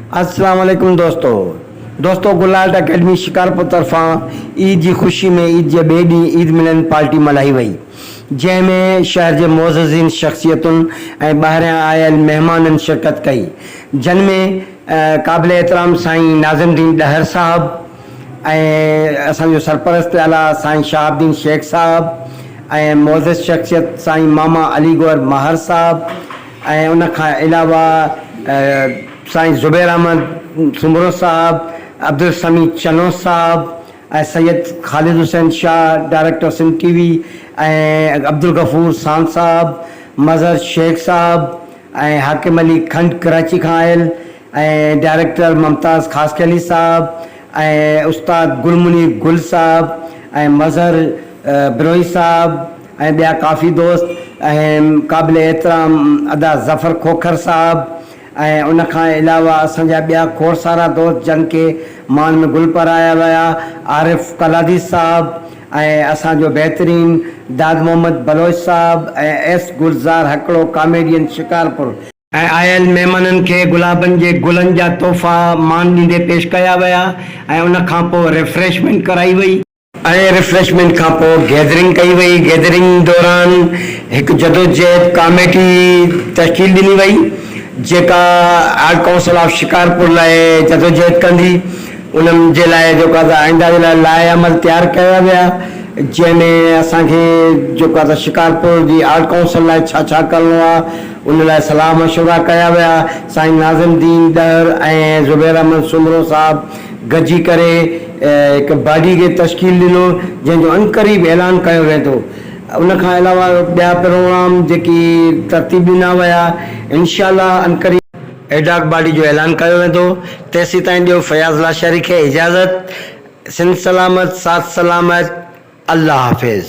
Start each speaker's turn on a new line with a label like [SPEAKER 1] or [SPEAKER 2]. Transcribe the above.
[SPEAKER 1] अस्सलाम वालेकुम दोस्तों गुलाल अकेडमी शिकारपुर तरफा ईद की खुशी में ईद जे ॿिए ॾींहुं ईद मिलन पार्टी मल्हाई वई, जंहिंमें शहर के मोअज़्ज़िज़ीन शख्सियतुनि ऐं ॿाहिरियां आयल मेहमाननि शिरकत कई, जिनमें क़ाबिल एहतराम साईं नाज़िमुद्दीन ॾहर साहब ऐं असांजो सरपरस्त आला साईं शहाबुद्दीन शेख साहब ऐं मोअज़्ज़िज़ शख्सियत साईं मामा अली गौहर माहर साहब ऐं उन खां अलावा साईं ज़ुबैर अहमद सुमरो साहब, अब्दुल समी चनो साहब ऐं सैयद ख़ालिद हुसैन शाह डायरेक्टर सिंध टीवी ऐं अब्दुल गफ़ूर सान साहब, मज़हर शेख साहब ऐं हाकिम अली खंड कराची खां आयल ऐं डायरेक्टर मुमताज़ ख़ासकली साहब ऐं उस्ताद गुलमुनी गुल साहब ऐं मज़हर बिरोई साहब ऐं ॿिया काफ़ी दोस्त ऐं क़ाबिल एहतराम अदा ज़फ़र खोखर साहब ऐं उन खां अलावा असांजा ॿिया खोड़ सारा दोस्त जन के मान में गुल पराया विया, आरिफ कलादी साहब ऐं असांजो बहितरीन दाद मोहम्मद बलोच साहब ऐं एस गुलज़ार हकड़ो कॉमेडियन शिकारपुर ऐं आयल महिमाननि खे गुलाबनि जे गुलनि जा तोहफ़ा मान ॾींदे पेश कया विया ऐं उन खां पोइ रिफ्रेशमेंट कराई वई ऐं रिफ्रेशमेंट खां पोइ गैदरिंग कई वई। गैदरिंग दौरान हिकु जदोजहद कमेटी तश्कील ॾिनी वई जेका आर्ट काउंसिल ऑफ शिकारपुर लाइ जदोजहद कंदी, उन्हनि जे लाइ जेको आहे आइंदा जे लाइ अमल तैयार कया विया, जंहिंमें असांखे जेको आहे शिकारपुर जी आर्ट काउंसिल लाइ छा छा करिणो आहे उन लाइ सलाह मशवरा कया विया। साईं नाज़िमुद्दीन ॾहर ऐं ज़ुबैर अहमद सुमरो साहब गॾिजी करे हिकु बॉडी खे तश्कील ॾिनो जंहिंजो अनक़रीब ऐलान कयो वेंदो। उन खां अलावा ॿिया प्रोग्राम जेकी तरतीब ॾिना विया, इंशाअल्लाह अनक़रीब एडॉक बॉडी जो ऐलान कयो वेंदो। तेसीं ताईं ॾियो फयाज़ लाशरी खे इजाज़त। सिंध सलामत, साथ सलामत, अल्लाह हाफ़िज़।